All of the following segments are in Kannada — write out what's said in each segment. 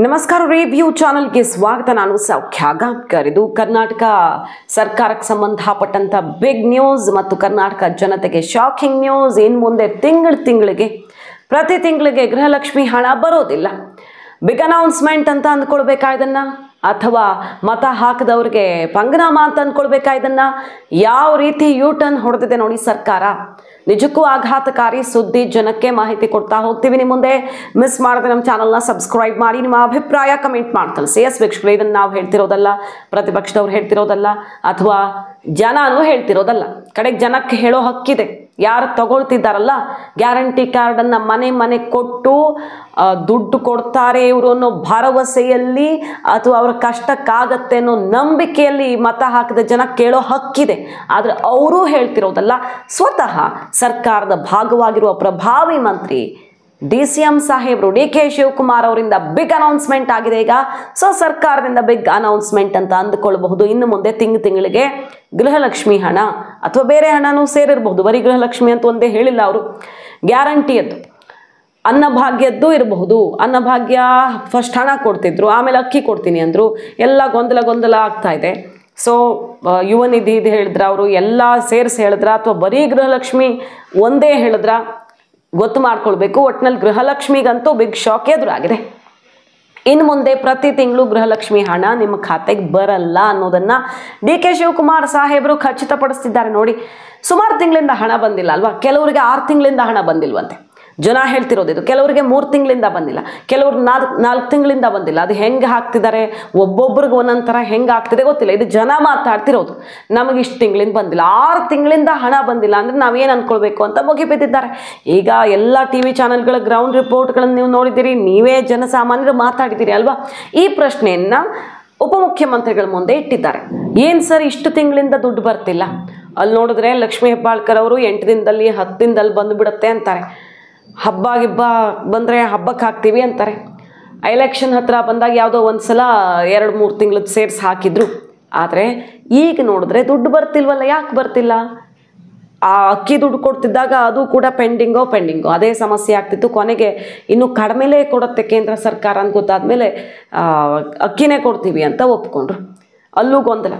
ನಮಸ್ಕಾರ ರಿವ್ಯೂ ಚಾನೆಲ್ಗೆ ಸ್ವಾಗತ. ನಾನು ಸೌಖ್ಯ ಗಾಂವ್ಕರ್. ಇದು ಕರ್ನಾಟಕ ಸರ್ಕಾರಕ್ಕೆ ಸಂಬಂಧಪಟ್ಟಂತ ಬಿಗ್ ನ್ಯೂಸ್ ಮತ್ತು ಕರ್ನಾಟಕ ಜನತೆಗೆ ಶಾಕಿಂಗ್ ನ್ಯೂಸ್. ಇನ್ನು ಮುಂದೆ ಪ್ರತಿ ತಿಂಗಳಿಗೆ ಗೃಹಲಕ್ಷ್ಮಿ ಹಣ ಬರೋದಿಲ್ಲ. ಬಿಗ್ ಅನೌನ್ಸ್ಮೆಂಟ್ ಅಂತ ಅಂದ್ಕೊಳ್ಬೇಕಾ ಇದನ್ನ, ಅಥವಾ ಮತ ಹಾಕದವ್ರಿಗೆ ಪಂಗನಾಮ ಅಂತ ಅಂದ್ಕೊಳ್ಬೇಕಾ ಇದನ್ನ? ಯಾವ ರೀತಿ ಯೂ ಟರ್ನ್ ಹೊಡೆದಿದೆ ನೋಡಿ ಸರ್ಕಾರ. ನಿಜಕ್ಕೂ ಆಘಾತಕಾರಿ ಸುದ್ದಿ. ಜನಕ್ಕೆ ಮಾಹಿತಿ ಕೊಡ್ತಾ ಹೋಗ್ತೀವಿ. ನಿಮ್ಮ ಮುಂದೆ ಮಿಸ್ ಮಾಡದೆ ನಮ್ಮ ಚಾನಲ್ನ ಸಬ್ಸ್ಕ್ರೈಬ್ ಮಾಡಿ, ನಿಮ್ಮ ಅಭಿಪ್ರಾಯ ಕಮೆಂಟ್ ಮಾಡಿ ತಿಳಿಸಿ. ಎಸ್ ವೀಕ್ಷಕರೇ, ಇದನ್ನು ನಾವು ಹೇಳ್ತಿರೋದಲ್ಲ, ಪ್ರತಿಪಕ್ಷದವ್ರು ಹೇಳ್ತಿರೋದಲ್ಲ, ಅಥವಾ ಜನನೂ ಹೇಳ್ತಿರೋದಲ್ಲ. ಕಡೆಗೆ ಜನಕ್ಕೆ ಹೇಳೋ ಹಕ್ಕಿದೆ. ಯಾರು ತಗೊಳ್ತಿದ್ದಾರಲ್ಲ ಗ್ಯಾರಂಟಿ ಕಾರ್ಡನ್ನು ಮನೆ ಕೊಟ್ಟು ದುಡ್ಡು ಕೊಡ್ತಾರೆ ಇವರು ಅನ್ನೋ ಭರವಸೆಯಲ್ಲಿ, ಅಥವಾ ಅವ್ರ ಕಷ್ಟಕ್ಕಾಗತ್ತೆ ಅನ್ನೋ ನಂಬಿಕೆಯಲ್ಲಿ ಮತ ಹಾಕಿದ ಜನ ಕೇಳೋ ಹಕ್ಕಿದೆ. ಆದರೆ ಅವರೂ ಹೇಳ್ತಿರೋದಲ್ಲ, ಸ್ವತಃ ಸರ್ಕಾರದ ಭಾಗವಾಗಿರುವ ಪ್ರಭಾವಿ ಮಂತ್ರಿ DCM ಸಾಹೇಬರು DK ಶಿವಕುಮಾರ್ ಅವರಿಂದ ಬಿಗ್ ಅನೌನ್ಸ್ಮೆಂಟ್ ಆಗಿದೆ ಈಗ. ಸೊ ಸರ್ಕಾರದಿಂದ ಬಿಗ್ ಅನೌನ್ಸ್ಮೆಂಟ್ ಅಂತ ಅಂದುಕೊಳ್ಳಬಹುದು. ಇನ್ನು ಮುಂದೆ ತಿಂಗಳಿಗೆ ಗೃಹಲಕ್ಷ್ಮಿ ಹಣ ಅಥವಾ ಬೇರೆ ಹಣನೂ ಸೇರಿರಬಹುದು. ಬರೀ ಗೃಹಲಕ್ಷ್ಮಿ ಅಂತ ಒಂದೇ ಹೇಳಿಲ್ಲ ಅವರು. ಗ್ಯಾರಂಟಿಯದ್ದು ಅನ್ನಭಾಗ್ಯದ್ದು ಇರಬಹುದು. ಅನ್ನಭಾಗ್ಯ ಫಸ್ಟ್ ಹಣ ಕೊಡ್ತಿದ್ರು, ಆಮೇಲೆ ಅಕ್ಕಿ ಕೊಡ್ತೀನಿ ಅಂದರು. ಎಲ್ಲ ಗೊಂದಲ ಆಗ್ತಾ ಇದೆ. ಸೊ ಯುವ ನಿಧಿ ಇದು ಹೇಳಿದ್ರ ಅವರು, ಎಲ್ಲ ಸೇರಿಸಿ ಹೇಳಿದ್ರ ಅಥವಾ ಬರೀ ಗೃಹಲಕ್ಷ್ಮಿ ಒಂದೇ ಹೇಳಿದ್ರ ಗೊತ್ತು ಮಾಡ್ಕೊಳ್ಬೇಕು. ಒಟ್ಟಿನಲ್ಲಿ ಗೃಹಲಕ್ಷ್ಮಿಗಂತೂ ಬಿಗ್ ಶಾಕ್ ಎದುರಾಗಿದೆ. ಇನ್ನು ಮುಂದೆ ಪ್ರತಿ ತಿಂಗಳು ಗೃಹಲಕ್ಷ್ಮಿ ಹಣ ನಿಮ್ಮ ಖಾತೆಗೆ ಬರಲ್ಲ ಅನ್ನೋದನ್ನ DK ಶಿವಕುಮಾರ್ ಸಾಹೇಬರು ಖಚಿತಪಡಿಸ್ತಿದ್ದಾರೆ. ನೋಡಿ, ಸುಮಾರು ತಿಂಗಳಿಂದ ಹಣ ಬಂದಿಲ್ಲ ಅಲ್ವಾ? ಕೆಲವರಿಗೆ 6 ತಿಂಗಳಿಂದ ಹಣ ಬಂದಿಲ್ವಂತೆ. ಜನ ಹೇಳ್ತಿರೋದು ಇದು. ಕೆಲವರಿಗೆ 3 ತಿಂಗಳಿಂದ ಬಂದಿಲ್ಲ, ಕೆಲವ್ರಿಗೆ 4 ತಿಂಗಳಿಂದ ಬಂದಿಲ್ಲ. ಅದು ಹೆಂಗೆ ಹಾಕ್ತಿದ್ದಾರೆ, ಒಬ್ಬೊಬ್ರಿಗೆ ಒಂದೊಂದು ಥರ ಹೆಂಗೆ ಆಗ್ತಿದೆ ಗೊತ್ತಿಲ್ಲ. ಇದು ಜನ ಮಾತಾಡ್ತಿರೋದು. ನಮಗೆ ಇಷ್ಟು ತಿಂಗಳಿಂದ ಬಂದಿಲ್ಲ, 6 ತಿಂಗಳಿಂದ ಹಣ ಬಂದಿಲ್ಲ ಅಂದರೆ ನಾವೇನು ಅಂದ್ಕೊಳ್ಬೇಕು ಅಂತ ಮುಗಿಬಿದ್ದಿದ್ದಾರೆ. ಈಗ ಎಲ್ಲ TV ಚಾನೆಲ್ಗಳ ಗ್ರೌಂಡ್ ರಿಪೋರ್ಟ್ಗಳನ್ನು ನೀವು ನೋಡಿದ್ದೀರಿ, ನೀವೇ ಜನಸಾಮಾನ್ಯರು ಮಾತಾಡಿದ್ದೀರಿ ಅಲ್ವಾ? ಈ ಪ್ರಶ್ನೆಯನ್ನು ಉಪಮುಖ್ಯಮಂತ್ರಿಗಳ ಮುಂದೆ ಇಟ್ಟಿದ್ದಾರೆ. ಏನು ಸರ್ ಇಷ್ಟು ತಿಂಗಳಿಂದ ದುಡ್ಡು ಬರ್ತಿಲ್ಲ? ಅಲ್ಲಿ ನೋಡಿದ್ರೆ ಲಕ್ಷ್ಮೀ ಹೆಬ್ಬಾಳ್ಕರ್ ಅವರು 8 ದಿನದಲ್ಲಿ 10 ದಿನದಲ್ಲಿ ಬಂದುಬಿಡುತ್ತೆ ಅಂತಾರೆ. ಹಬ್ಬ ಬಂದರೆ ಹಬ್ಬಕ್ಕೆ ಹಾಕ್ತೀವಿ ಅಂತಾರೆ. ಎಲೆಕ್ಷನ್ ಹತ್ರ ಬಂದಾಗ ಯಾವುದೋ ಒಂದು ಸಲ 2-3 ತಿಂಗಳದ್ದು ಸೇರಿಸಿ ಹಾಕಿದ್ರು. ಆದರೆ ಈಗ ನೋಡಿದ್ರೆ ದುಡ್ಡು ಬರ್ತಿಲ್ವಲ್ಲ. ಯಾಕೆ ಬರ್ತಿಲ್ಲ? ಆ ಅಕ್ಕಿ ದುಡ್ಡು ಕೊಡ್ತಿದ್ದಾಗ ಅದು ಕೂಡ ಪೆಂಡಿಂಗೋ ಅದೇ ಸಮಸ್ಯೆ ಆಗ್ತಿತ್ತು. ಕೊನೆಗೆ ಇನ್ನು ಕಡಿಮೆಲೇ ಕೊಡುತ್ತೆ ಕೇಂದ್ರ ಸರ್ಕಾರ ಅಂತ ಗೊತ್ತಾದ್ಮೇಲೆ ಅಕ್ಕಿನೇ ಕೊಡ್ತೀವಿ ಅಂತ ಒಪ್ಕೊಂಡ್ರು. ಅಲ್ಲೂ ಗೊಂದಲ.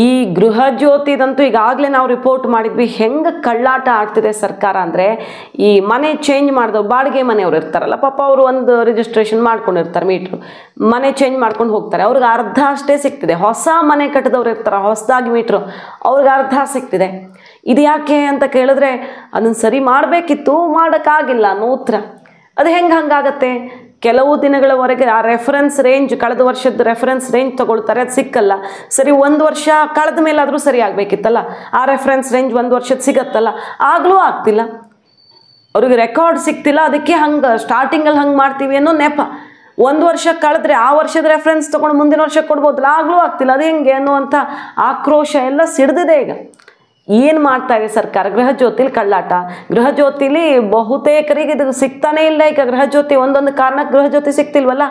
ಈ ಗೃಹ ಜ್ಯೋತಿದಂತೂ ಈಗಾಗಲೇ ನಾವು ರಿಪೋರ್ಟ್ ಮಾಡಿದ್ವಿ. ಹೆಂಗೆ ಕಳ್ಳಾಟ ಆಡ್ತಿದೆ ಸರ್ಕಾರ ಅಂದರೆ, ಈ ಮನೆ ಚೇಂಜ್ ಮಾಡಿದವ್ರು, ಬಾಡಿಗೆ ಮನೆಯವ್ರು ಇರ್ತಾರಲ್ಲ ಪಾಪ, ಅವರು ಒಂದು ರಿಜಿಸ್ಟ್ರೇಷನ್ ಮಾಡ್ಕೊಂಡಿರ್ತಾರೆ, ಮೀಟ್ರು ಮನೆ ಚೇಂಜ್ ಮಾಡ್ಕೊಂಡು ಹೋಗ್ತಾರೆ. ಅವ್ರಿಗೆ ಅರ್ಧ ಅಷ್ಟೇ ಸಿಗ್ತಿದೆ. ಹೊಸ ಮನೆ ಕಟ್ಟಿದವ್ರು ಇರ್ತಾರೆ, ಹೊಸದಾಗಿ ಮೀಟ್ರು, ಅವ್ರಿಗೆ ಅರ್ಧ ಸಿಗ್ತಿದೆ. ಇದು ಯಾಕೆ ಅಂತ ಕೇಳಿದ್ರೆ, ಅದನ್ನು ಸರಿ ಮಾಡಬೇಕಿತ್ತು, ಮಾಡೋಕ್ಕಾಗಿಲ್ಲ ಅನ್ನೋ ಉತ್ತರ. ಅದು ಹಂಗಾಗತ್ತೆ? ಕೆಲವು ದಿನಗಳವರೆಗೆ ಆ ರೆಫರೆನ್ಸ್ ರೇಂಜ್, ಕಳೆದ ವರ್ಷದ ರೆಫರೆನ್ಸ್ ರೇಂಜ್ ತಗೊಳ್ತಾರೆ, ಅದು ಸಿಕ್ಕಲ್ಲ. ಸರಿ, 1 ವರ್ಷ ಕಳೆದ ಮೇಲಾದರೂ ಸರಿ ಆಗಬೇಕಿತ್ತಲ್ಲ. ಆ ರೆಫರೆನ್ಸ್ ರೇಂಜ್ 1 ವರ್ಷದ ಸಿಗತ್ತಲ್ಲ, ಆಗಲೂ ಆಗ್ತಿಲ್ಲ. ಅವ್ರಿಗೆ ರೆಕಾರ್ಡ್ ಸಿಗ್ತಿಲ್ಲ. ಅದಕ್ಕೆ ಹಂಗೆ ಸ್ಟಾರ್ಟಿಂಗಲ್ಲಿ ಹಂಗೆ ಮಾಡ್ತೀವಿ ಅನ್ನೋ ನೆಪ. 1 ವರ್ಷ ಕಳೆದ್ರೆ ಆ ವರ್ಷದ ರೆಫರೆನ್ಸ್ ತೊಗೊಂಡು ಮುಂದಿನ ವರ್ಷ ಕೊಡ್ಬೋದಲ್ಲ, ಆಗಲೂ ಆಗ್ತಿಲ್ಲ. ಅದು ಹೆಂಗೆ ಅನ್ನುವಂಥ ಆಕ್ರೋಶ ಎಲ್ಲ ಸಿಡಿದಿದೆ ಈಗ. ಏನು ಮಾಡ್ತಾ ಇದೆ ಸರ್ಕಾರ? ಗೃಹ ಜ್ಯೋತಿಲಿ ಕಳ್ಳಾಟ. ಗೃಹ ಜ್ಯೋತಿಲಿ ಬಹುತೇಕರಿಗೆ ಇದು ಸಿಗ್ತಾನೆ ಇಲ್ಲ ಈಗ. ಗೃಹ ಜ್ಯೋತಿ ಒಂದೊಂದು ಕಾರಣಕ್ಕೆ ಗೃಹ ಜ್ಯೋತಿ ಸಿಗ್ತಿಲ್ವಲ್ಲ.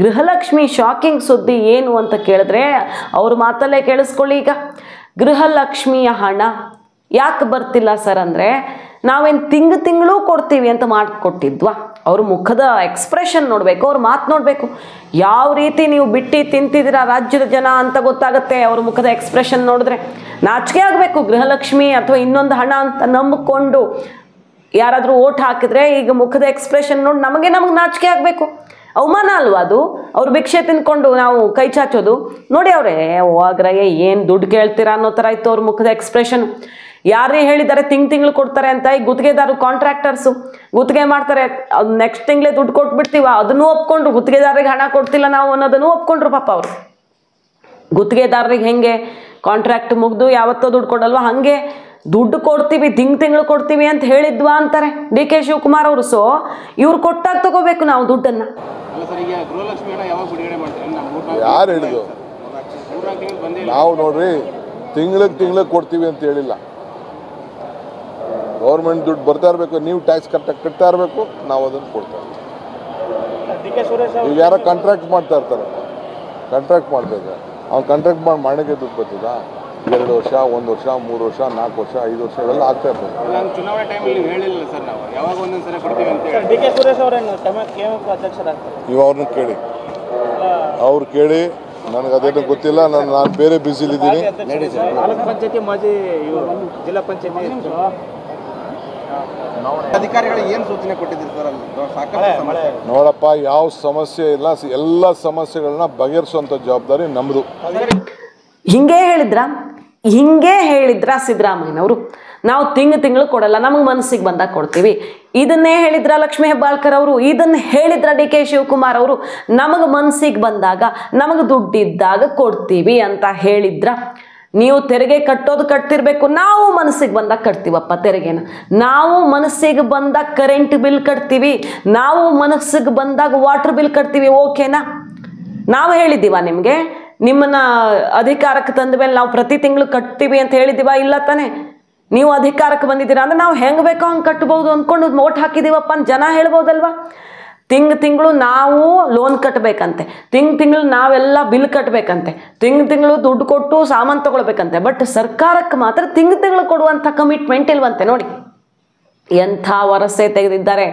ಗೃಹಲಕ್ಷ್ಮಿ ಶಾಕಿಂಗ್ ಸುದ್ದಿ ಏನು ಅಂತ ಕೇಳಿದ್ರೆ, ಅವ್ರ ಮಾತಲ್ಲೇ ಕೇಳಿಸ್ಕೊಳ್ಳಿ. ಈಗ ಗೃಹಲಕ್ಷ್ಮಿಯ ಹಣ ಯಾಕೆ ಬರ್ತಿಲ್ಲ ಸರ್ ಅಂದರೆ, ನಾವೇನು ತಿಂಗಳು ಕೊಡ್ತೀವಿ ಅಂತ ಮಾಡಿಕೊಟ್ಟಿದ್ವಾ? ಅವ್ರ ಮುಖದ ಎಕ್ಸ್ಪ್ರೆಷನ್ ನೋಡಬೇಕು, ಅವ್ರ ಮಾತು ನೋಡಬೇಕು. ಯಾವ ರೀತಿ ನೀವು ಬಿಟ್ಟು ತಿಂತಿದ್ದೀರಾ ರಾಜ್ಯದ ಜನ ಅಂತ ಗೊತ್ತಾಗುತ್ತೆ ಅವ್ರ ಮುಖದ ಎಕ್ಸ್ಪ್ರೆಷನ್ ನೋಡಿದ್ರೆ. ನಾಚಿಕೆ ಆಗಬೇಕು. ಗೃಹಲಕ್ಷ್ಮಿ ಅಥವಾ ಇನ್ನೊಂದು ಹಣ ಅಂತ ನಂಬಿಕೊಂಡು ಯಾರಾದರೂ ಓಟ್ ಹಾಕಿದ್ರೆ ಈಗ ಮುಖದ ಎಕ್ಸ್ಪ್ರೆಷನ್ ನೋಡಿ ನಮಗೆ ನಾಚಿಕೆ ಆಗಬೇಕು. ಅವಮಾನ ಅಲ್ವಾ ಅದು? ಅವ್ರು ಭಿಕ್ಷೆ ತಿಂದ್ಕೊಂಡು ನಾವು ಕೈ ಚಾಚೋದು ನೋಡಿ. ಅವರೇ ಹೋಗ್ರಾಗೆ ಏನು ದುಡ್ಡು ಕೇಳ್ತೀರಾ ಅನ್ನೋ ಥರ ಇತ್ತು ಅವ್ರ ಮುಖದ ಎಕ್ಸ್ಪ್ರೆಷನ್. ಯಾರೇ ಹೇಳಿದ್ದಾರೆ ತಿಂಗಳು ಕೊಡ್ತಾರೆ ಅಂತ, ಈ ಗುತ್ತಿಗೆದಾರರು, ಕಾಂಟ್ರಾಕ್ಟರ್ಸು ಗುತ್ತಿಗೆ ಮಾಡ್ತಾರೆ, ಅದು ನೆಕ್ಸ್ಟ್ ತಿಂಗಳೇ ದುಡ್ಡು ಕೊಟ್ಬಿಡ್ತೀವ, ಅದನ್ನು ಒಪ್ಕೊಂಡ್ರು. ಗುತ್ತಿಗೆದಾರರಿಗೆ ಹಣ ಕೊಡ್ತಿಲ್ಲ ನಾವು ಅನ್ನೋದನ್ನು ಒಪ್ಕೊಂಡ್ರು ಪಾಪ ಅವರು. ಗುತ್ತಿಗೆದಾರರಿಗೆ ಹೆಂಗೆ ಕಾಂಟ್ರಾಕ್ಟ್ ಮುಗಿದು ಯಾವತ್ತೋ ದುಡ್ಡು ಕೊಡಲ್ವ, ಹಾಗೆ ದುಡ್ಡು ಕೊಡ್ತೀವಿ, ತಿಂಗಳು ಕೊಡ್ತೀವಿ ಅಂತ ಹೇಳಿದ್ವಾ ಅಂತಾರೆ DK ಶಿವಕುಮಾರ್ ಅವರು. ಸೊ ಇವ್ರು ಕೊಟ್ಟಾಗ ತಗೋಬೇಕು ನಾವು ದುಡ್ಡನ್ನು. ಯಾರು ಹೇಳಿದ್ರು? ನಾವು ನೋಡ್ರಿ ತಿಂಗಳಿಗೆ ಕೊಡ್ತೀವಿ ಅಂತ ಹೇಳಿಲ್ಲ. ಗೌರ್ಮೆಂಟ್ ದುಡ್ಡು ಬರ್ತಾ ಇರಬೇಕು, ನೀವು ಟ್ಯಾಕ್ಸ್ ಕರೆಕ್ಟಾಗಿ ಕಟ್ತಾ ಇರಬೇಕು, ನಾವು ಅದನ್ನು ಕೊಡ್ತಾ ಇರ್ತೀವಿ. ಈಗ ಯಾರೋ ಕಾಂಟ್ರಾಕ್ಟ್ ಮಾಡ್ತಾ ಇರ್ತಾರೆ, ಕಾಂಟ್ರಾಕ್ಟ್ ಮಾಡಬೇಕು. ಅವ್ನು ಕಾಂಟ್ರಾಕ್ಟ್ ಮಾಡಕ್ಕೆ ದುಡ್ಡು ಬರ್ತದ? 2 ವರ್ಷ, 1 ವರ್ಷ, 3 ವರ್ಷ, 4 ವರ್ಷ, 5 ವರ್ಷ ಇವೆಲ್ಲ ಆಗ್ತಾ ಇರ್ತದೆ. ಚುನಾವಣೆ ಟೈಮಲ್ಲಿ ಹೇಳಿಲ್ಲ ಸರ್, ನಾವು ಯಾವಾಗ ಒಂದೊಂದ್ಸಲ ಕೊಡ್ತೀವಿ ಅಂತ. DK ಸುರೇಶ್ ಅವರೇನು ಅಧ್ಯಕ್ಷರಾಗ್ತಾರೆ? ನೀವು ಅವ್ರನ್ನ ಕೇಳಿ. ಅವ್ರು ಕೇಳಿ, ನನಗೆ ಅದೇನು ಗೊತ್ತಿಲ್ಲ. ನಾನು ಬೇರೆ ಬ್ಯುಸಿಲಿದ್ದೀನಿ. ತಾಲೂಕ್ ಪಂಚಾಯತಿ ಮಾಜಿ ಜಿಲ್ಲಾ ಪಂಚಾಯತಿ ಅಧಿಕಾರಿಗಳಿಗೆ ಏನು ಸೂಚನೆ ಕೊಟ್ಟಿದ್ದೀರಿ ಸರ್? ಸಾಕಷ್ಟು ನೋಡಪ್ಪ, ಯಾವ ಸಮಸ್ಯೆ ಇಲ್ಲ, ಎಲ್ಲ ಸಮಸ್ಯೆಗಳನ್ನ ಬಗೆಹರಿಸುವಂಥ ಜವಾಬ್ದಾರಿ ನಮ್ಮದು. ಹಿಂಗೆ ಹೇಳಿದ್ರ ಸಿದ್ದರಾಮಯ್ಯನವರು? ನಾವು ತಿಂಗಳು ಕೊಡಲ್ಲ, ನಮಗೆ ಮನಸ್ಸಿಗೆ ಬಂದಾಗ ಕೊಡ್ತೀವಿ. ಇದನ್ನೇ ಹೇಳಿದ್ರ ಲಕ್ಷ್ಮೀ ಹೆಬ್ಬಾಳ್ಕರ್ ಅವರು, ಇದನ್ನ ಹೇಳಿದ್ರ ಡಿ ಕೆ ಶಿವಕುಮಾರ್ ಅವರು, ನಮಗೆ ಮನಸ್ಸಿಗೆ ಬಂದಾಗ, ನಮಗೆ ದುಡ್ಡಿದ್ದಾಗ ಕೊಡ್ತೀವಿ ಅಂತ ಹೇಳಿದ್ರ. ನೀವು ತೆರಿಗೆ ಕಟ್ಟೋದು ಕಟ್ತಿರ್ಬೇಕು, ನಾವು ಮನಸ್ಸಿಗೆ ಬಂದಾಗ ಕಟ್ತೀವಪ್ಪ ತೆರಿಗೆನ. ನಾವು ಮನಸ್ಸಿಗೆ ಬಂದಾಗ ಕರೆಂಟ್ ಬಿಲ್ ಕಟ್ತೀವಿ, ನಾವು ಮನಸ್ಸಿಗೆ ಬಂದಾಗ ವಾಟರ್ ಬಿಲ್ ಕಟ್ತೀವಿ. ಓಕೆನಾ? ನಾವು ಹೇಳಿದ್ದೀವ ನಿಮಗೆ? ನಿಮ್ಮನ್ನ ಅಧಿಕಾರಕ್ಕೆ ತಂದ ಮೇಲೆ ನಾವು ಪ್ರತಿ ತಿಂಗಳು ಕಟ್ತೀವಿ ಅಂತ ಹೇಳಿದ್ದೀವ? ಇಲ್ಲ ತಾನೆ? ನೀವು ಅಧಿಕಾರಕ್ಕೆ ಬಂದಿದ್ದೀರಾ ಅಂದ್ರೆ ನಾವು ಹೆಂಗೆ ಬೇಕೋ ಹಂಗೆ ಕಟ್ಬೋದು ಅಂದ್ಕೊಂಡು ಓಟ್ ಹಾಕಿದ್ದೀವಪ್ಪ ಅಂತ ಜನ ಹೇಳ್ಬೋದಲ್ವಾ? ತಿಂಗಳು ನಾವು ಲೋನ್ ಕಟ್ಟಬೇಕಂತೆ, ತಿಂಗಳು ನಾವೆಲ್ಲ ಬಿಲ್ ಕಟ್ಟಬೇಕಂತೆ, ತಿಂಗಳು ದುಡ್ಡು ಕೊಟ್ಟು ಸಾಮಾನು ತಗೊಳ್ಬೇಕಂತೆ. ಬಟ್ ಸರ್ಕಾರಕ್ಕೆ ಮಾತ್ರ ತಿಂಗಳು ಕೊಡುವಂಥ ಕಮಿಟ್ಮೆಂಟ್ ಇಲ್ವಂತೆ. ನೋಡಿ ಎಂಥ ವರಸೆ ತೆಗೆದಿದ್ದಾರೆ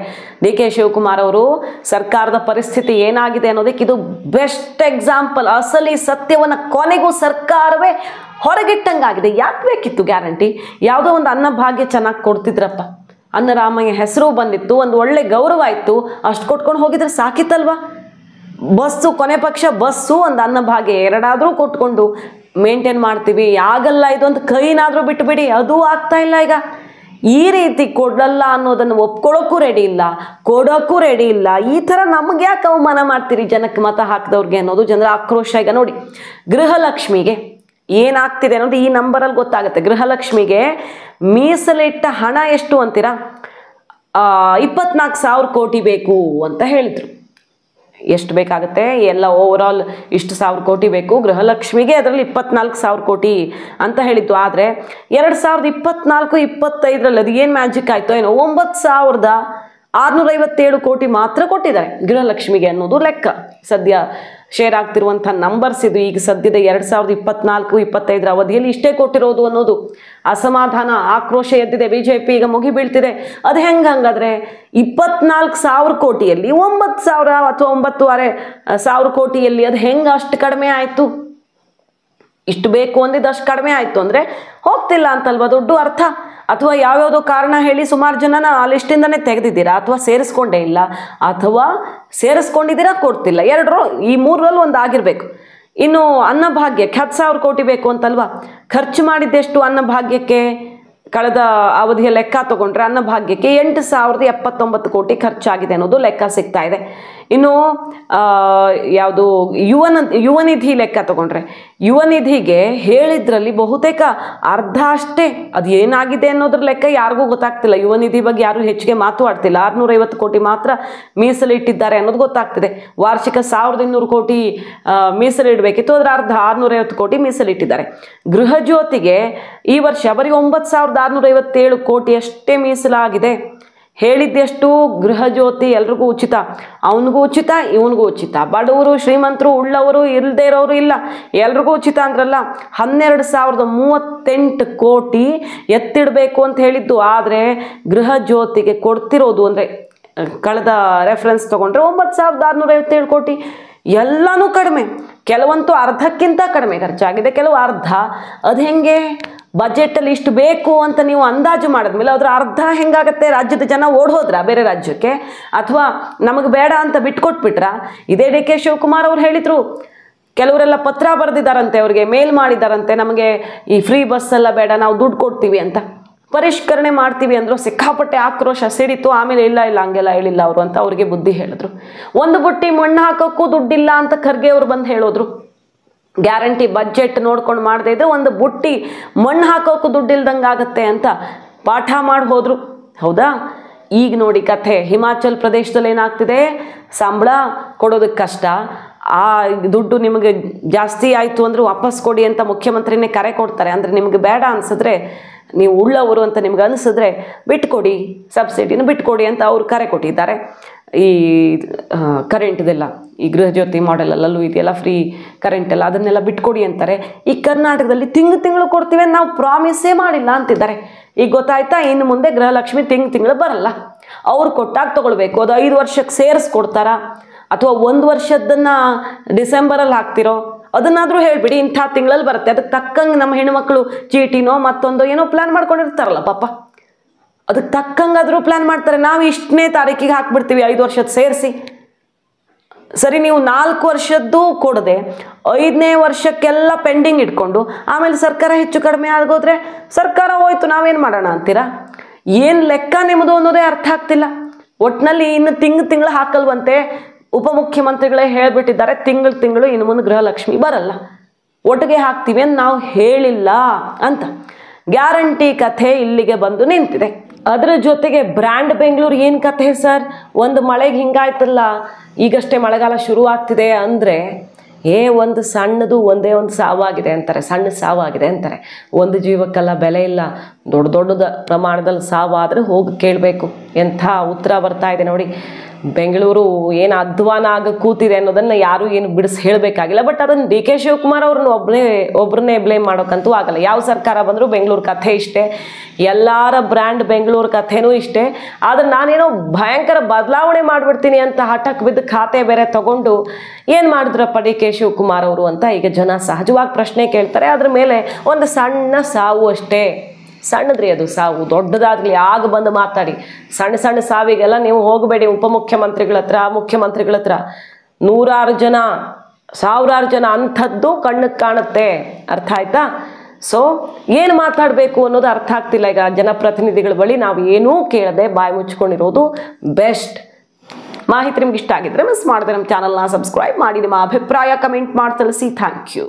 ಡಿ ಕೆ ಶಿವಕುಮಾರ್ ಅವರು. ಸರ್ಕಾರದ ಪರಿಸ್ಥಿತಿ ಏನಾಗಿದೆ ಅನ್ನೋದಕ್ಕೆ ಇದು ಬೆಸ್ಟ್ ಎಕ್ಸಾಂಪಲ್. ಅಸಲಿ ಸತ್ಯವನ್ನು ಕೊನೆಗೂ ಸರ್ಕಾರವೇ ಹೊರಗಿಟ್ಟಂಗಾಗಿದೆ. ಯಾಕೆ ಬೇಕಿತ್ತು ಗ್ಯಾರಂಟಿ? ಯಾವುದೋ ಒಂದು ಅನ್ನಭಾಗ್ಯ ಚೆನ್ನಾಗಿ ಕೊಡ್ತಿದ್ರಪ್ಪ, ಅನ್ನರಾಮಯ್ಯ ಹೆಸರು ಬಂದಿತ್ತು, ಒಂದು ಒಳ್ಳೆ ಗೌರವ ಇತ್ತು, ಅಷ್ಟು ಕೊಟ್ಕೊಂಡು ಹೋಗಿದ್ರೆ ಸಾಕಿತ್ತಲ್ವ? ಬಸ್ಸು, ಕೊನೆ ಪಕ್ಷ ಬಸ್ಸು, ಒಂದು ಅನ್ನಭಾಗ್ಯ ಎರಡಾದರೂ ಕೊಟ್ಕೊಂಡು ಮೇಂಟೈನ್ ಮಾಡ್ತೀವಿ. ಆಗಲ್ಲ ಇದು ಅಂತ ಕೈನಾದರೂ ಬಿಟ್ಟುಬಿಡಿ, ಅದು ಆಗ್ತಾ ಇಲ್ಲ. ಈಗ ಈ ರೀತಿ ಕೊಡಲ್ಲ ಅನ್ನೋದನ್ನು ಒಪ್ಕೊಳ್ಳೋಕ್ಕೂ ರೆಡಿ ಇಲ್ಲ, ಕೊಡೋಕ್ಕೂ ರೆಡಿ ಇಲ್ಲ. ಈ ಥರ ನಮಗೆ ಯಾಕೆ ಅವಮಾನ ಮಾಡ್ತೀರಿ ಜನಕ್ಕೆ ಮತ ಹಾಕಿದವ್ರಿಗೆ ಅನ್ನೋದು ಜನರ ಆಕ್ರೋಶ. ಈಗ ನೋಡಿ, ಗೃಹಲಕ್ಷ್ಮಿಗೆ ಏನಾಗ್ತಿದೆ ಅನ್ನೋದು ಈ ನಂಬರಲ್ಲಿ ಗೊತ್ತಾಗುತ್ತೆ. ಗೃಹಲಕ್ಷ್ಮಿಗೆ ಮೀಸಲಿಟ್ಟ ಹಣ ಎಷ್ಟು ಅಂತೀರಾ? 24,000 ಕೋಟಿ ಬೇಕು ಅಂತ ಹೇಳಿದರು. ಎಷ್ಟು ಬೇಕಾಗುತ್ತೆ? ಎಲ್ಲ ಓವರಾಲ್ ಇಷ್ಟು 1,000 ಕೋಟಿ ಬೇಕು ಗೃಹಲಕ್ಷ್ಮಿಗೆ, ಅದರಲ್ಲಿ 24,000 ಕೋಟಿ ಅಂತ ಹೇಳಿದ್ದು. ಆದರೆ 2024-25ರಲ್ಲಿ ಅದು ಏನು ಮ್ಯಾಜಿಕ್ ಆಯಿತೋ ಏನೋ, 9,657 ಕೋಟಿ ಮಾತ್ರ ಕೊಟ್ಟಿದ್ದಾರೆ ಗೃಹಲಕ್ಷ್ಮಿಗೆ ಅನ್ನೋದು ಲೆಕ್ಕ. ಸದ್ಯ ಶೇರ್ ಆಗ್ತಿರುವಂಥ ನಂಬರ್ಸ್ ಇದು. ಈಗ ಸದ್ಯದ 2024-25ರ ಅವಧಿಯಲ್ಲಿ ಇಷ್ಟೇ ಕೊಟ್ಟಿರೋದು ಅನ್ನೋದು ಅಸಮಾಧಾನ, ಆಕ್ರೋಶ ಎದ್ದಿದೆ. BJP ಈಗ ಮುಗಿ ಬೀಳ್ತಿದೆ. ಅದು ಹಂಗಾದ್ರೆ 24,000 ಕೋಟಿಯಲ್ಲಿ 9,000 ಅಥವಾ 9,500 ಕೋಟಿಯಲ್ಲಿ ಅದು ಹೆಂಗೆ ಅಷ್ಟು ಕಡಿಮೆ ಆಯಿತು? ಇಷ್ಟು ಬೇಕು ಅಂದಿದ್ದು ಅಷ್ಟು ಕಡಿಮೆ ಆಯಿತು ಅಂದರೆ ಹೋಗ್ತಿಲ್ಲ ಅಂತಲ್ವ ದುಡ್ಡು ಅರ್ಥ? ಅಥವಾ ಯಾವ್ಯಾವುದೋ ಕಾರಣ ಹೇಳಿ ಸುಮಾರು ಜನನ ಆ ಲಿಸ್ಟಿಂದನೇ ತೆಗೆದಿದ್ದೀರಾ, ಅಥವಾ ಸೇರಿಸ್ಕೊಂಡೇ ಇಲ್ಲ, ಅಥವಾ ಸೇರಿಸ್ಕೊಂಡಿದ್ದೀರಾ ಕೊಡ್ತಿಲ್ಲ. ಈ ಮೂರರಲ್ಲಿ ಒಂದು ಆಗಿರಬೇಕು. ಇನ್ನು ಅನ್ನಭಾಗ್ಯಕ್ಕೆ 10,000 ಕೋಟಿ ಬೇಕು ಅಂತಲ್ವಾ? ಖರ್ಚು ಮಾಡಿದ್ದೆಷ್ಟು ಅನ್ನಭಾಗ್ಯಕ್ಕೆ? ಕಳೆದ ಅವಧಿಯ ಲೆಕ್ಕ ತಗೊಂಡ್ರೆ ಅನ್ನಭಾಗ್ಯಕ್ಕೆ 8,079 ಕೋಟಿ ಖರ್ಚಾಗಿದೆ ಅನ್ನೋದು ಲೆಕ್ಕ ಸಿಗ್ತಾ ಇದೆ. ಇನ್ನು ಯಾವುದು ಯುವ ನಿಧಿ ಲೆಕ್ಕ ತಗೊಂಡ್ರೆ, ಯುವ ನಿಧಿಗೆ ಹೇಳಿದ್ರಲ್ಲಿ ಬಹುತೇಕ ಅರ್ಧ ಅಷ್ಟೇ. ಅದು ಏನಾಗಿದೆ ಅನ್ನೋದ್ರ ಲೆಕ್ಕ ಯಾರಿಗೂ ಗೊತ್ತಾಗ್ತಿಲ್ಲ. ಯುವ ನಿಧಿ ಬಗ್ಗೆ ಯಾರು ಹೆಚ್ಚಿಗೆ ಮಾತಾಡ್ತಿಲ್ಲ. 650 ಕೋಟಿ ಮಾತ್ರ ಮೀಸಲಿಟ್ಟಿದ್ದಾರೆ ಅನ್ನೋದು ಗೊತ್ತಾಗ್ತಿದೆ. ವಾರ್ಷಿಕ 1,200 ಕೋಟಿ ಮೀಸಲಿಡಬೇಕಿತ್ತು, ಅದರ ಅರ್ಧ 650 ಕೋಟಿ ಮೀಸಲಿಟ್ಟಿದ್ದಾರೆ. ಗೃಹ ಜ್ಯೋತಿಗೆ ಈ ವರ್ಷ ಬರೀ 9,657 ಕೋಟಿ ಅಷ್ಟೇ ಮೀಸಲಾಗಿದೆ. ಹೇಳಿದ್ದೆಷ್ಟು? ಗೃಹ ಜ್ಯೋತಿ ಎಲ್ರಿಗೂ ಉಚಿತ, ಅವನಿಗೂ ಉಚಿತ, ಇವನಿಗೂ ಉಚಿತ, ಬಡವರು ಶ್ರೀಮಂತರು ಉಳ್ಳವರು ಇಲ್ಲದೇ ಇರೋರು ಇಲ್ಲ, ಎಲ್ರಿಗೂ ಉಚಿತ ಅಂದ್ರಲ್ಲ. 12,038 ಕೋಟಿ ಎತ್ತಿಡಬೇಕು ಅಂತ ಹೇಳಿದ್ದು. ಆದರೆ ಗೃಹ ಜ್ಯೋತಿಗೆ ಕೊಡ್ತಿರೋದು ಅಂದರೆ ಕಳೆದ ರೆಫರೆನ್ಸ್ ತೊಗೊಂಡ್ರೆ 9,657 ಕೋಟಿ. ಎಲ್ಲನೂ ಕಡಿಮೆ, ಕೆಲವಂತೂ ಅರ್ಧಕ್ಕಿಂತ ಕಡಿಮೆ ಖರ್ಚಾಗಿದೆ, ಕೆಲವು ಅರ್ಧ. ಅದು ಹೆಂಗೆ? ಬಜೆಟಲ್ಲಿ ಇಷ್ಟು ಬೇಕು ಅಂತ ನೀವು ಅಂದಾಜು ಮಾಡಿದ್ಮೇಲೆ ಅದರ ಅರ್ಧ ಹೆಂಗಾಗತ್ತೆ? ರಾಜ್ಯದ ಜನ ಓಡೋದ್ರ ಬೇರೆ ರಾಜ್ಯಕ್ಕೆ, ಅಥವಾ ನಮಗೆ ಬೇಡ ಅಂತ ಬಿಟ್ಕೊಟ್ಬಿಟ್ರ? ಇದೇ ಡಿ ಕೆ ಶಿವಕುಮಾರ್ ಅವ್ರು ಹೇಳಿದರು. ಕೆಲವರೆಲ್ಲ ಪತ್ರ ಬರೆದಿದ್ದಾರಂತೆ, ಅವ್ರಿಗೆ ಮೇಲ್ ಮಾಡಿದಾರಂತೆ, ನಮಗೆ ಈ ಫ್ರೀ ಬಸ್ ಎಲ್ಲ ಬೇಡ, ನಾವು ದುಡ್ಡು ಕೊಡ್ತೀವಿ ಅಂತ, ಪರಿಷ್ಕರಣೆ ಮಾಡ್ತೀವಿ ಅಂದರು. ಸಿಕ್ಕಾಪಟ್ಟೆ ಆಕ್ರೋಶ ಸಿಡಿತು. ಆಮೇಲೆ ಇಲ್ಲ ಹಂಗೆಲ್ಲ ಹೇಳಿಲ್ಲ ಅವರು ಅಂತ ಅವ್ರಿಗೆ ಬುದ್ಧಿ ಹೇಳಿದ್ರು. ಒಂದು ಬುಟ್ಟಿ ಮಣ್ಣು ಹಾಕೋಕ್ಕೂ ದುಡ್ಡಿಲ್ಲ ಅಂತ ಖರ್ಗೆ ಅವರು ಬಂದು ಹೇಳೋದ್ರು. ಗ್ಯಾರಂಟಿ ಬಜೆಟ್ ನೋಡ್ಕೊಂಡು ಮಾಡದೇ ಇದ್ರೆ ಒಂದು ಬುಟ್ಟಿ ಮಣ್ಣು ಹಾಕೋಕ್ಕೂ ದುಡ್ಡಿಲ್ದಂಗೆ ಆಗುತ್ತೆ ಅಂತ ಪಾಠ ಮಾಡಿ ಹೋದರು. ಹೌದಾ? ಈಗ ನೋಡಿ ಕಥೆ. ಹಿಮಾಚಲ್ ಪ್ರದೇಶದಲ್ಲಿ ಏನಾಗ್ತಿದೆ? ಸಂಬಳ ಕೊಡೋದಕ್ಕೆ ಕಷ್ಟ, ಆ ದುಡ್ಡು ನಿಮಗೆ ಜಾಸ್ತಿ ಆಯಿತು ಅಂದರೆ ವಾಪಸ್ ಕೊಡಿ ಅಂತ ಮುಖ್ಯಮಂತ್ರಿನೇ ಕರೆ ಕೊಡ್ತಾರೆ. ಅಂದರೆ ನಿಮಗೆ ಬೇಡ ಅನಿಸಿದ್ರೆ, ನೀವು ಉಳ್ಳವರು ಅಂತ ನಿಮ್ಗೆ ಅನಿಸಿದ್ರೆ ಬಿಟ್ಕೊಡಿ, ಸಬ್ಸಿಡಿನ ಬಿಟ್ಕೊಡಿ ಅಂತ ಅವ್ರು ಕರೆ ಕೊಟ್ಟಿದ್ದಾರೆ. ಈ ಕರೆಂಟ್ದೆಲ್ಲ, ಈ ಗೃಹ ಜ್ಯೋತಿ ಮಾಡೆಲಲ್ಲೂ ಇದೆಯಲ್ಲ ಫ್ರೀ ಕರೆಂಟ್ ಎಲ್ಲ, ಅದನ್ನೆಲ್ಲ ಬಿಟ್ಕೊಡಿ ಅಂತಾರೆ. ಈ ಕರ್ನಾಟಕದಲ್ಲಿ ತಿಂಗಳು ಕೊಡ್ತೀವಿ ನಾವು ಪ್ರಾಮಿಸೇ ಮಾಡಿಲ್ಲ ಅಂತಿದ್ದಾರೆ. ಈಗ ಗೊತ್ತಾಯ್ತಾ? ಇನ್ನು ಮುಂದೆ ಗೃಹಲಕ್ಷ್ಮಿ ತಿಂಗಳು ಬರಲ್ಲ, ಅವ್ರು ಕೊಟ್ಟಾಗ ತೊಗೊಳ್ಬೇಕು. ಅದು 5 ವರ್ಷಕ್ಕೆ ಸೇರಿಸ್ಕೊಡ್ತಾರಾ ಅಥವಾ 1 ವರ್ಷದನ್ನ ಡಿಸೆಂಬರಲ್ಲಿ ಹಾಕ್ತಿರೋ ಅದನ್ನಾದರೂ ಹೇಳ್ಬಿಡಿ. ಇಂಥ ತಿಂಗಳಲ್ಲಿ ಬರುತ್ತೆ, ಅದಕ್ಕೆ ತಕ್ಕಂಗೆ ನಮ್ಮ ಹೆಣ್ಮಕ್ಳು ಚೀಟಿನೋ ಮತ್ತೊಂದೋ ಏನೋ ಪ್ಲ್ಯಾನ್ ಮಾಡ್ಕೊಂಡಿರ್ತಾರಲ್ಲ ಪಾಪ, ಅದಕ್ಕೆ ತಕ್ಕಂಗಾದರೂ ಪ್ಲ್ಯಾನ್ ಮಾಡ್ತಾರೆ. ನಾವು ಇಷ್ಟನೇ ತಾರೀಕಿಗೆ ಹಾಕ್ಬಿಡ್ತೀವಿ 5 ವರ್ಷದ ಸೇರಿಸಿ. ಸರಿ, ನೀವು 4 ವರ್ಷದ್ದು ಕೊಡದೆ 5ನೇ ವರ್ಷಕ್ಕೆಲ್ಲ ಪೆಂಡಿಂಗ್ ಇಟ್ಕೊಂಡು ಆಮೇಲೆ ಸರ್ಕಾರ ಹೆಚ್ಚು ಕಡಿಮೆ ಆಗೋದ್ರೆ ಸರ್ಕಾರ ಹೋಯ್ತು, ನಾವೇನು ಮಾಡೋಣ ಅಂತೀರಾ? ಏನು ಲೆಕ್ಕ ನಿಮ್ಮದು ಅನ್ನೋದೇ ಅರ್ಥ ಆಗ್ತಿಲ್ಲ. ಒಟ್ಟಿನಲ್ಲಿ ಇನ್ನು ತಿಂಗಳು ಹಾಕಲ್ವಂತೆ. ಉಪಮುಖ್ಯಮಂತ್ರಿಗಳೇ ಹೇಳ್ಬಿಟ್ಟಿದ್ದಾರೆ, ತಿಂಗಳು ಇನ್ನು ಮುಂದೆ ಗೃಹಲಕ್ಷ್ಮಿ ಬರಲ್ಲ, ಒಟ್ಟಿಗೆ ಹಾಕ್ತೀವಿ ಅಂತ ನಾವು ಹೇಳಿಲ್ಲ ಅಂತ. ಗ್ಯಾರಂಟಿ ಕಥೆ ಇಲ್ಲಿಗೆ ಬಂದು ನಿಂತಿದೆ. ಅದರ ಜೊತೆಗೆ ಬ್ರ್ಯಾಂಡ್ ಬೆಂಗಳೂರು ಏನು ಕಥೆ ಸರ್? ಒಂದು ಮಳೆಗೆ ಹಿಂಗಾಯ್ತಲ್ಲ, ಈಗಷ್ಟೇ ಮಳೆಗಾಲ ಶುರು ಆಗ್ತಿದೆ ಅಂದರೆ ಒಂದು ಸಣ್ಣದು ಒಂದೇ ಒಂದು ಸಾವಾಗಿದೆ ಅಂತಾರೆ, ಸಣ್ಣ ಸಾವಾಗಿದೆ ಅಂತಾರೆ. ಒಂದು ಜೀವಕ್ಕೆಲ್ಲ ಬೆಲೆ ಇಲ್ಲ, ದೊಡ್ಡ ಪ್ರಮಾಣದಲ್ಲಿ ಸಾವಾದರೆ ಹೋಗಿ ಕೇಳಬೇಕು. ಎಂಥ ಉತ್ತರ ಬರ್ತಾ ಇದೆ ನೋಡಿ. ಬೆಂಗಳೂರು ಏನು ಅಧ್ವಾನ ಆಗ ಕೂತಿದೆ ಅನ್ನೋದನ್ನು ಯಾರೂ ಏನು ಬಿಡಿಸಿ ಹೇಳಬೇಕಾಗಿಲ್ಲ. ಬಟ್ ಅದನ್ನು ಡಿ ಕೆ ಶಿವಕುಮಾರ್ ಅವ್ರನ್ನ ಒಬ್ಬರನ್ನೇ ಬ್ಲೇಮ್ ಮಾಡೋಕ್ಕಂತೂ ಆಗಲ್ಲ. ಯಾವ ಸರ್ಕಾರ ಬಂದರೂ ಬೆಂಗಳೂರು ಕಥೆ ಇಷ್ಟೇ, ಎಲ್ಲರ ಬ್ರ್ಯಾಂಡ್ ಬೆಂಗಳೂರು ಕಥೆನೂ ಇಷ್ಟೇ. ಆದರೆ ನಾನೇನೋ ಭಯಂಕರ ಬದಲಾವಣೆ ಮಾಡಿಬಿಡ್ತೀನಿ ಅಂತ ಹಠಕ್ಕೆ ಬಿದ್ದು ಖಾತೆ ಬೇರೆ ತಗೊಂಡು ಏನು ಮಾಡಿದ್ರಪ್ಪ ಡಿ ಕೆ ಶಿವಕುಮಾರ್ ಅವರು ಅಂತ ಈಗ ಜನ ಸಹಜವಾಗಿ ಪ್ರಶ್ನೆ ಕೇಳ್ತಾರೆ. ಅದ್ರ ಮೇಲೆ ಒಂದು ಸಣ್ಣ ಸಾವು ಅಷ್ಟೇ. ಸಣ್ಣದ್ರಿ ಅದು ಸಾವು, ದೊಡ್ಡದಾಗಲಿ ಆಗ ಬಂದು ಮಾತಾಡಿ. ಸಣ್ಣ ಸಾವಿಗೆಲ್ಲ ನೀವು ಹೋಗಬೇಡಿ ಉಪಮುಖ್ಯಮಂತ್ರಿಗಳ ಹತ್ರ, ಮುಖ್ಯಮಂತ್ರಿಗಳ ಹತ್ರ. 100 ಜನ 1000 ಜನ ಅಂಥದ್ದು ಕಣ್ಣಿಗೆ ಕಾಣುತ್ತೆ. ಅರ್ಥ ಆಯ್ತಾ? ಸೊ ಏನು ಮಾತಾಡಬೇಕು ಅನ್ನೋದು ಅರ್ಥ ಆಗ್ತಿಲ್ಲ. ಈಗ ಜನಪ್ರತಿನಿಧಿಗಳ ಬಳಿ ನಾವು ಏನೂ ಕೇಳದೆ ಬಾಯಿ ಮುಚ್ಕೊಂಡಿರೋದು ಬೆಸ್ಟ್. ಮಾಹಿತಿ ನಿಮ್ಗೆ ಇಷ್ಟ ಆಗಿದ್ರೆ ಮಿಸ್ ಮಾಡಿದ್ರೆ ನಮ್ಮ ಚಾನಲ್ನ ಸಬ್ಸ್ಕ್ರೈಬ್ ಮಾಡಿ, ನಿಮ್ಮ ಅಭಿಪ್ರಾಯ ಕಮೆಂಟ್ ಮಾಡಿ ತಿಳಿಸಿ. Thank you.